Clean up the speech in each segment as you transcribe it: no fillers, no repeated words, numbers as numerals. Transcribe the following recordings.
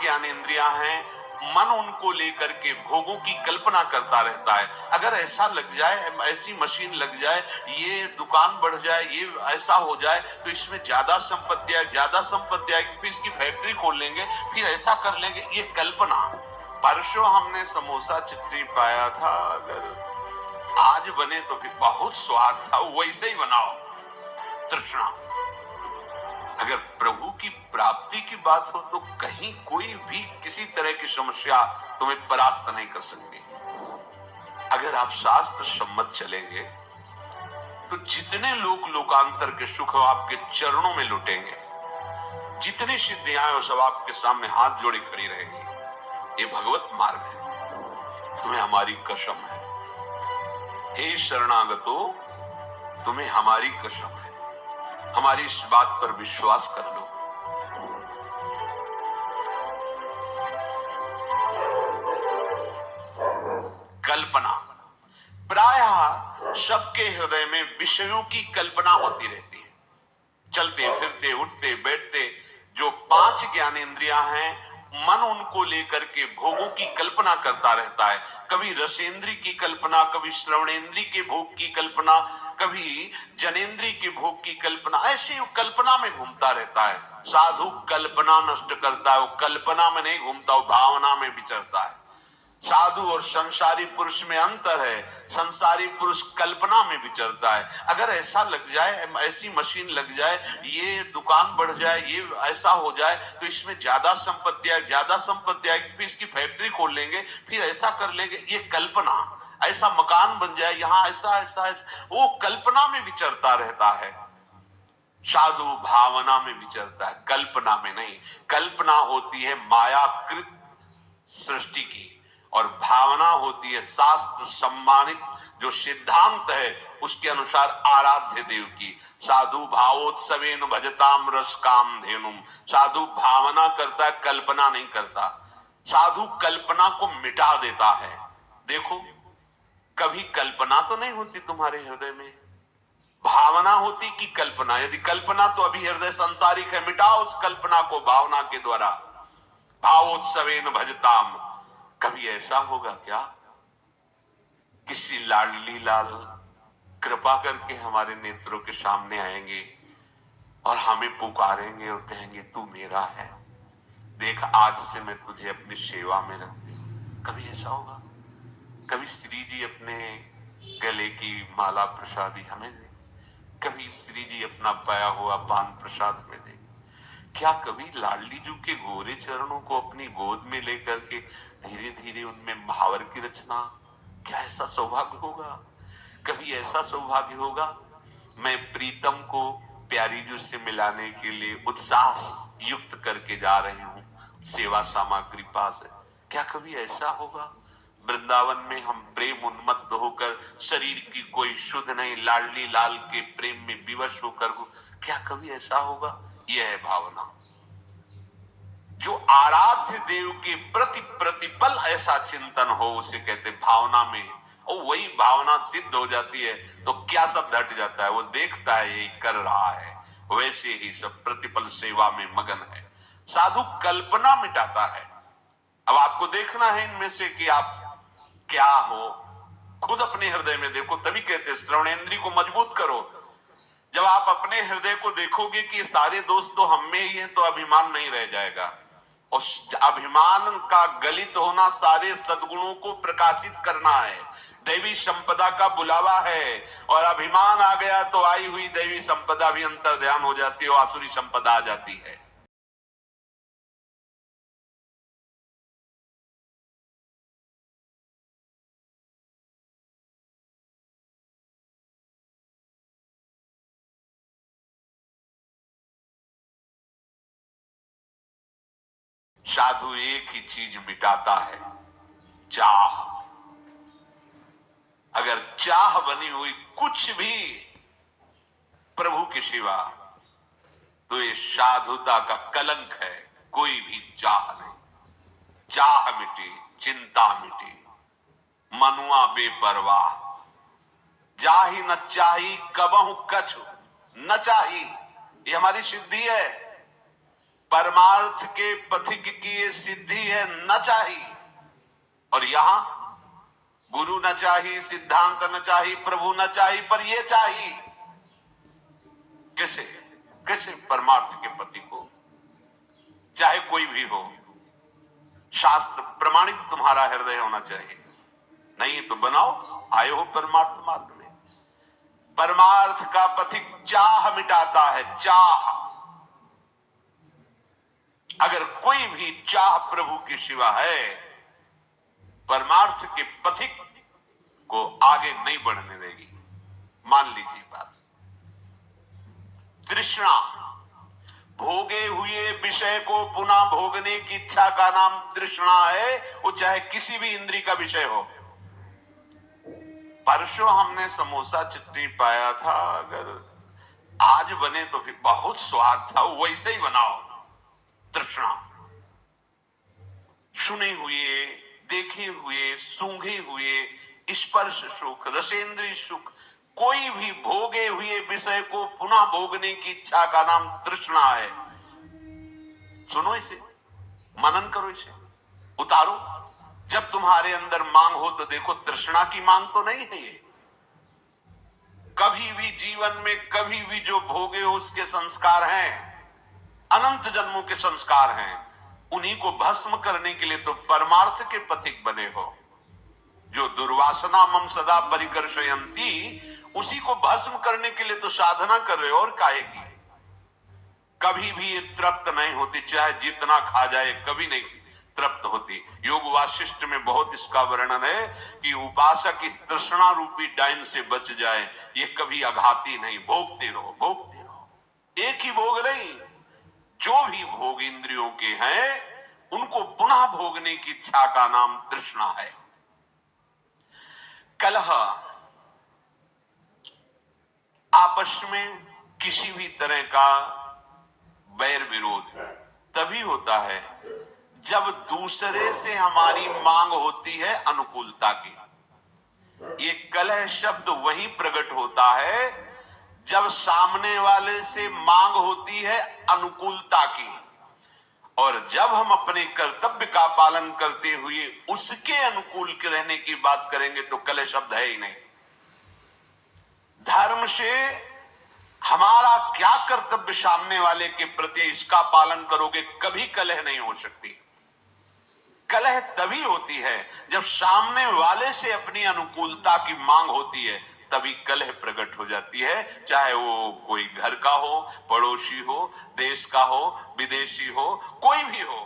ज्ञानेंद्रियां हैं, मन उनको लेकर के भोगों की कल्पना करता रहता है। अगर ऐसा लग जाए, ऐसी मशीन लग जाए, ये दुकान बढ़ जाए, ये ऐसा हो जाए, तो इसमें ज्यादा संपत्ति आए, ज्यादा संपत्ति आएगी, फिर इसकी फैक्ट्री खोल लेंगे, फिर ऐसा कर लेंगे, ये कल्पना। परसों हमने समोसा चटनी पाया था, अगर आज बने तो फिर बहुत स्वाद था, वैसे ही बनाओ। तृष्णा। अगर प्रभु की प्राप्ति की बात हो तो कहीं कोई भी किसी तरह की समस्या तुम्हें परास्त नहीं कर सकती। अगर आप शास्त्र सम्मत चलेंगे तो जितने लोकांतर के सुख आपके चरणों में लुटेंगे, जितनी सिद्धियां वो सब आपके सामने हाथ जोड़े खड़ी रहेगी। ये भगवत मार्ग है, तुम्हें हमारी कसम है। हे शरणागतो, तुम्हें हमारी कसम है, हमारी इस बात पर विश्वास कर लो। कल्पना। प्रायः सबके हृदय में विषयों की कल्पना होती रहती है। चलते फिरते उठते बैठते जो 5 ज्ञानेंद्रियां हैं, मन उनको लेकर के भोगों की कल्पना करता रहता है। कभी रसेंद्री की कल्पना, कभी श्रवणेंद्री के भोग की कल्पना, कभी जनेंद्री के भोग की कल्पना, ऐसी कल्पना में घूमता रहता है। साधु कल्पना नष्ट करता है, वो कल्पना में नहीं घूमता, वो भावना में विचरता है। साधु और संसारी पुरुष में अंतर है, संसारी पुरुष कल्पना में विचरता है। अगर ऐसा लग जाए, ऐसी मशीन लग जाए, ये दुकान बढ़ जाए, ये ऐसा हो जाए, तो इसमें ज्यादा संपत्ति आए, ज्यादा संपत्ति आएगी, फिर इसकी फैक्ट्री खोल लेंगे, फिर ऐसा कर लेंगे, ये कल्पना। ऐसा मकान बन जाए, यहाँ ऐसा ऐसा ऐसा, वो कल्पना में विचरता रहता है। साधु भावना में विचरता है, कल्पना में नहीं। कल्पना होती है मायाकृत सृष्टि की, और भावना होती है शास्त्र सम्मानित जो सिद्धांत है उसके अनुसार आराध्य देव की। साधु भावोत्सवेन भजताम रस काम धेनुम। साधु भावना करता है, कल्पना नहीं करता। साधु कल्पना को मिटा देता है। देखो, कभी कल्पना तो नहीं होती तुम्हारे हृदय में, भावना होती कि कल्पना। यदि कल्पना तो अभी हृदय संसारिक है, मिटाओ उस कल्पना को भावना के द्वारा। भावोत्सवेन भजताम। कभी ऐसा होगा क्या, किसी लाडली लाल कृपा करके हमारे नेत्रों के सामने आएंगे और हमें पुकारेंगे और कहेंगे तू मेरा है, देख आज से मैं तुझे अपनी सेवा में रखती हूं। कभी ऐसा होगा? कभी श्री जी अपने गले की माला प्रसादी हमें दे, कभी श्री जी अपना पाया हुआ पान प्रसाद में दे। क्या कभी लाडली जू के गोरे चरणों को अपनी गोद में लेकर के धीरे धीरे उनमें भावर की रचना, क्या ऐसा सौभाग्य होगा? कभी ऐसा सौभाग्य होगा? मैं प्रीतम को प्यारी जू से मिलाने के लिए उत्साह युक्त करके जा रही हूँ सेवा सामग्री पास है। क्या कभी ऐसा होगा? वृंदावन में हम प्रेम उन्मत्त होकर, शरीर की कोई शुद्ध नहीं, लाडली लाल के प्रेम में विवश होकर, क्या कभी ऐसा होगा? यह है भावना। जो आराध्य देव के प्रति प्रतिपल ऐसा चिंतन हो उसे कहते भावना में। और वही भावना सिद्ध हो जाती है तो क्या सब घट जाता है, वो देखता है यही कर रहा है, वैसे ही सब प्रतिपल सेवा में मगन है। साधु कल्पना मिटाता है। अब आपको देखना है इनमें से कि आप क्या हो, खुद अपने हृदय में देखो। तभी कहते श्रवणेंद्री को मजबूत करो। जब आप अपने हृदय को देखोगे कि ये सारे दोस्त तो हम में ही हैं, तो अभिमान नहीं रह जाएगा। और अभिमान का गलित होना सारे सद्गुणों को प्रकाशित करना है। दैवी संपदा का बुलावा है, और अभिमान आ गया तो आई हुई दैवी संपदा भी अंतर ध्यान हो जाती है और आसुरी संपदा आ जाती है। साधु एक ही चीज मिटाता है, चाह। अगर चाह बनी हुई कुछ भी प्रभु के सिवा, तो ये साधुता का कलंक है। कोई भी चाह नहीं। चाह मिटी, चिंता मिटी, मनुआ बेपरवाह। जाही न चाही कबहु कछु न चाही, ये हमारी सिद्धि है। परमार्थ के पथिक की ये सिद्धि है न चाहिए। और यहां गुरु न चाहिए, सिद्धांत न चाहिए, प्रभु न चाहिए, पर ये चाहिए। कैसे कैसे परमार्थ के पति को, चाहे कोई भी हो, शास्त्र प्रमाणित तुम्हारा हृदय होना चाहिए। नहीं तो बनाओ, आए हो परमार्थ मार्ग में। परमार्थ का पथिक चाह मिटाता है, चाह। अगर कोई भी चाह प्रभु के सिवा है, परमार्थ के पथिक को आगे नहीं बढ़ने देगी। मान लीजिए बात, तृष्णा, भोगे हुए विषय को पुनः भोगने की इच्छा का नाम तृष्णा है। वो चाहे किसी भी इंद्री का विषय हो। परसों हमने समोसा चटनी पाया था, अगर आज बने तो फिर बहुत स्वाद था, वैसे ही बनाओ। तृष्णा, सुने हुए, देखे हुए, सूंघे हुए स्पर्श सुख, रसेंद्रीय सुख, कोई भी भोगे हुए विषय को पुनः भोगने की इच्छा का नाम तृष्णा है। सुनो इसे, मनन करो, इसे उतारो। जब तुम्हारे अंदर मांग हो तो देखो, तृष्णा की मांग तो नहीं है ये। कभी भी जीवन में कभी भी जो भोगे हो उसके संस्कार हैं, अनंत जन्मों के संस्कार हैं। उन्हीं को भस्म करने के लिए तो परमार्थ के पथिक बने हो। जो दुर्वासना मम सदा परिकर्षयन्ति, उसी को भस्म करने के लिए तो साधना कर रहे हो। और काहे की? कभी भी ये तृप्त नहीं होती, चाहे जितना खा जाए, कभी नहीं तृप्त होती। योग वाशिष्ठ में बहुत इसका वर्णन है कि उपासक इस तृष्णा रूपी डाइन से बच जाए, ये कभी आघाती नहीं। भोगते रहो, भोगते रहो। एक ही भोग नहीं, जो भी भोग इंद्रियों के हैं उनको पुनः भोगने की इच्छा का नाम तृष्णा है। कलह, आपस में किसी भी तरह का बैर विरोध तभी होता है जब दूसरे से हमारी मांग होती है अनुकूलता की। ये कलह शब्द वहीं प्रकट होता है जब सामने वाले से मांग होती है अनुकूलता की, और जब हम अपने कर्तव्य का पालन करते हुए उसके अनुकूल के रहने की बात करेंगे तो कलह शब्द है ही नहीं। धर्म से हमारा क्या कर्तव्य सामने वाले के प्रति, इसका पालन करोगे, कभी कलह नहीं हो सकती। कलह तभी होती है जब सामने वाले से अपनी अनुकूलता की मांग होती है, तभी कलह प्रकट हो जाती है। चाहे वो कोई घर का हो, पड़ोसी हो, देश का हो, विदेशी हो, कोई भी हो,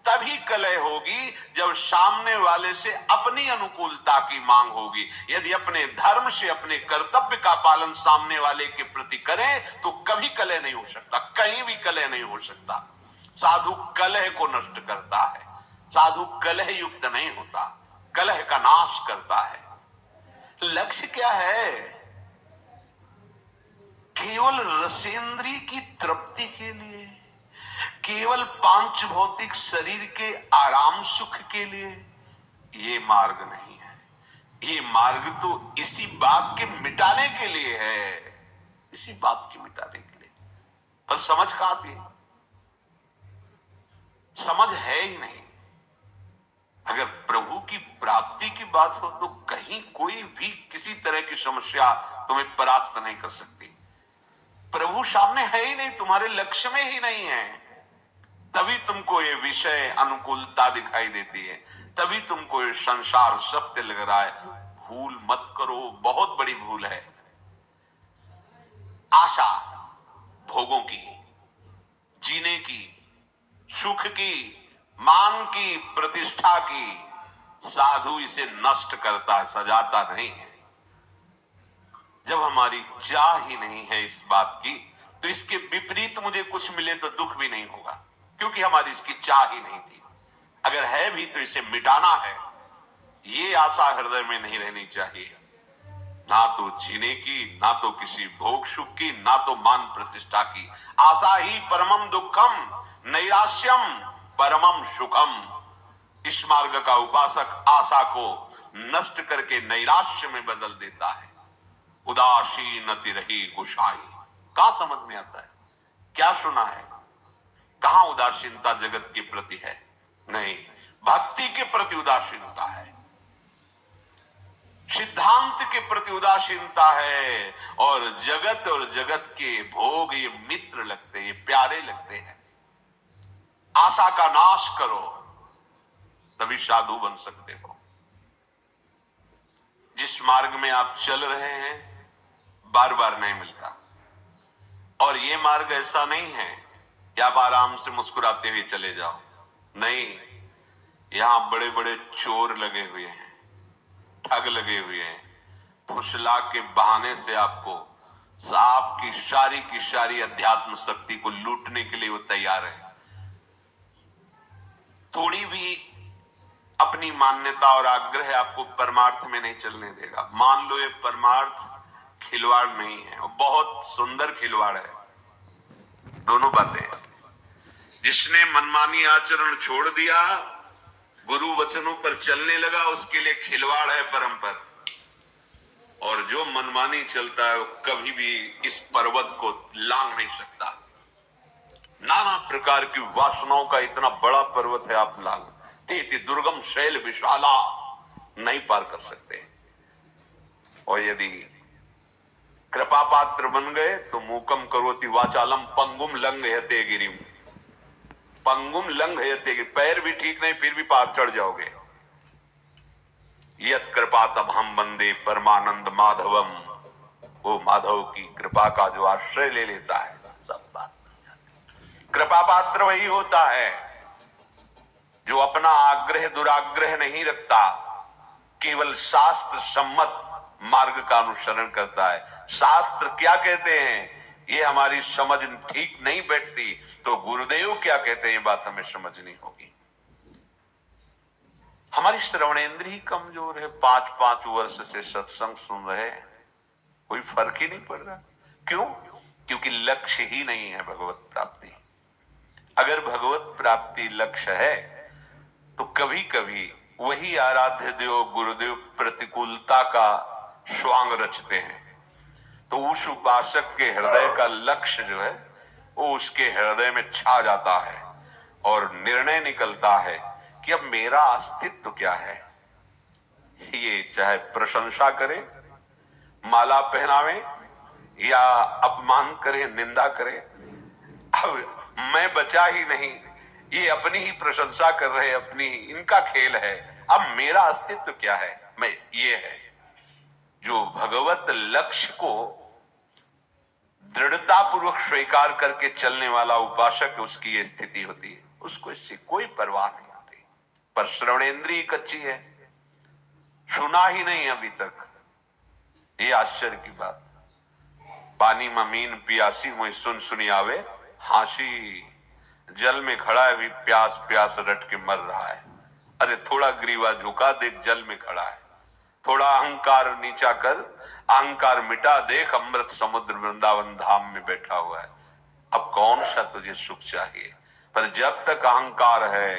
तभी कलह होगी जब सामने वाले से अपनी अनुकूलता की मांग होगी। यदि अपने धर्म से अपने कर्तव्य का पालन सामने वाले के प्रति करें तो कभी कलह नहीं हो सकता, कहीं भी कलह नहीं हो सकता। साधु कलह को नष्ट करता है, साधु कलह युक्त नहीं होता, कलह का नाश करता है। लक्ष्य क्या है? केवल रसेंद्री की तृप्ति के लिए, केवल पांच भौतिक शरीर के आराम सुख के लिए ये मार्ग नहीं है। ये मार्ग तो इसी बात के मिटाने के लिए है, इसी बात के मिटाने के लिए। पर समझ कहां आती? समझ है ही नहीं। अगर प्रभु की प्राप्ति की बात हो तो कहीं कोई भी किसी तरह की समस्या तुम्हें परास्त नहीं कर सकती। प्रभु सामने है ही नहीं, तुम्हारे लक्ष्य में ही नहीं है, तभी तुमको ये विषय अनुकूलता दिखाई देती है, तभी तुमको ये संसार सत्य लग रहा है। भूल मत करो, बहुत बड़ी भूल है। आशा भोगों की, जीने की, सुख की, मान की, प्रतिष्ठा की, साधु इसे नष्ट करता है, सजाता नहीं है। जब हमारी चाह ही नहीं है इस बात की, तो इसके विपरीत मुझे कुछ मिले तो दुख भी नहीं होगा, क्योंकि हमारी इसकी चाह ही नहीं थी। अगर है भी तो इसे मिटाना है, ये आशा हृदय में नहीं रहनी चाहिए। ना तो जीने की, ना तो किसी भोग सुख की, ना तो मान प्रतिष्ठा की। आशा ही परमम दुखम, नैराश्यम परमम सुखम। इस मार्ग का उपासक आशा को नष्ट करके नैराश्य में बदल देता है। उदासीनति रही गुशाई। कहां समझ में आता है? क्या सुना है? कहां उदासीनता जगत के प्रति है? नहीं, भक्ति के प्रति उदासीनता है, सिद्धांत के प्रति उदासीनता है, और जगत के भोग ये मित्र लगते हैं, ये प्यारे लगते हैं। आशा का नाश करो, तभी साधु बन सकते हो। जिस मार्ग में आप चल रहे हैं बार बार नहीं मिलता, और ये मार्ग ऐसा नहीं है कि आप आराम से मुस्कुराते हुए चले जाओ। नहीं, यहां बड़े बड़े चोर लगे हुए हैं, ठग लगे हुए हैं, फुसला के बहाने से आपको की सारी अध्यात्म शक्ति को लूटने के लिए वो तैयार है। थोड़ी भी अपनी मान्यता और आग्रह आपको परमार्थ में नहीं चलने देगा। मान लो ये परमार्थ खिलवाड़ नहीं है, और बहुत सुंदर खिलवाड़ है। दोनों बातें, जिसने मनमानी आचरण छोड़ दिया, गुरु वचनों पर चलने लगा, उसके लिए खिलवाड़ है परम पद। और जो मनमानी चलता है वो कभी भी इस पर्वत को लांघ नहीं सकता। नाना प्रकार की वासनाओं का इतना बड़ा पर्वत है, आप लांघ ते दुर्गम शैल विशाला नहीं पार कर सकते। और यदि कृपा पात्र बन गए तो मूकम करोति वाचालम पंगुम लंघयते गिरिम। पंगुम लंघयते, पैर भी ठीक नहीं फिर भी पार चढ़ जाओगे। यत कृपा तब हम बंदे परमानंद माधवम, वो माधव की कृपा का जो आश्रय ले लेता है सब बात बन जाती। कृपा पात्र वही होता है जो अपना आग्रह दुराग्रह नहीं रखता, केवल शास्त्र सम्मत मार्ग का अनुसरण करता है। शास्त्र क्या कहते हैं ये हमारी समझ ठीक नहीं बैठती, तो गुरुदेव क्या कहते हैं ये बात हमें समझनी होगी। हमारी श्रवणेंद्रिय कमजोर है, 5-5 वर्ष से सत्संग सुन रहे हैं, कोई फर्क ही नहीं पड़ रहा। क्यों? क्योंकि लक्ष्य ही नहीं है भगवत प्राप्ति। अगर भगवत प्राप्ति लक्ष्य है तो कभी कभी वही आराध्य देव गुरुदेव प्रतिकूलता का स्वांग रचते हैं, तो उस उपासक के हृदय का लक्ष्य जो है वो उसके हृदय में छा जाता है, और निर्णय निकलता है कि अब मेरा अस्तित्व क्या है। ये चाहे प्रशंसा करे, माला पहनावे, या अपमान करे, निंदा करे, अब मैं बचा ही नहीं, ये अपनी ही प्रशंसा कर रहे हैं, अपनी ही इनका खेल है। अब मेरा अस्तित्व क्या है? मैं ये है। जो भगवत लक्ष्य को दृढ़ता पूर्वक स्वीकार करके चलने वाला उपासक, उसकी ये स्थिति होती है, उसको इससे कोई परवाह नहीं होती। पर श्रवणेंद्रिय कच्ची है, सुना ही नहीं अभी तक। ये आश्चर्य की बात। पानी में मीन पियासी मुझे सुन सुनी आवे हासी, जल में खड़ा है भी प्यास प्यास रट के मर रहा है। अरे थोड़ा ग्रीवा झुका देख, जल में खड़ा है। थोड़ा अहंकार नीचा कर, अहंकार मिटा देख, अमृत समुद्र वृंदावन धाम में बैठा हुआ है। अब कौन सा तुझे सुख चाहिए? पर जब तक अहंकार है,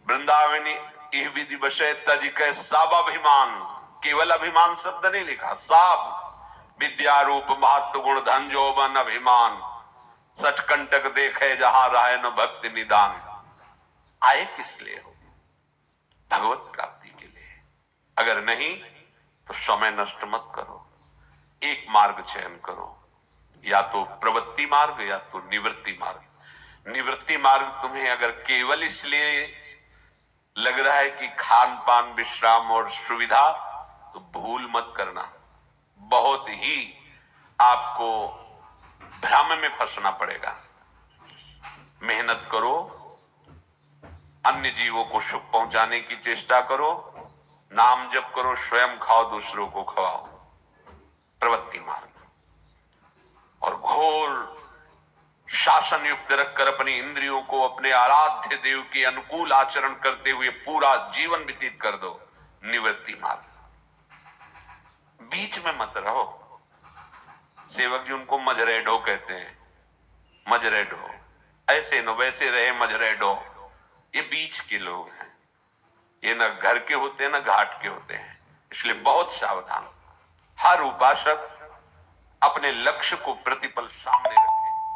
वृंदावनी यह विधि बसे तज के सब अभिमान, केवल अभिमान शब्द नहीं लिखा, सब विद्या रूप महत्व गुण धन जोबन अभिमान, सटकंटक देखे जहां राय न भक्ति निदान। आए किस लिए हो? भगवत प्राप्ति के लिए। अगर नहीं तो समय नष्ट मत करो, एक मार्ग चयन करो, या तो प्रवृत्ति मार्ग या तो निवृत्ति मार्ग। निवृत्ति मार्ग तुम्हें अगर केवल इसलिए लग रहा है कि खान पान विश्राम और सुविधा, तो भूल मत करना, बहुत ही आपको भ्रम में फंसना पड़ेगा। मेहनत करो, अन्य जीवों को सुख पहुंचाने की चेष्टा करो, नाम जप करो, स्वयं खाओ, दूसरों को खवाओ, प्रवृत्ति मार्ग। और घोर शासन युक्त रखकर अपनी इंद्रियों को अपने आराध्य देव के अनुकूल आचरण करते हुए पूरा जीवन व्यतीत कर दो, निवृत्ति मार्ग। बीच में मत रहो। सेवक जी उनको मजरेडो कहते हैं, मजरेडो, ऐसे न वैसे रहे मजरेडो, ये बीच के लोग हैं। ये न घर के होते हैं न घाट के होते हैं, इसलिए बहुत सावधान। हर उपासक अपने लक्ष्य को प्रतिपल सामने रखे।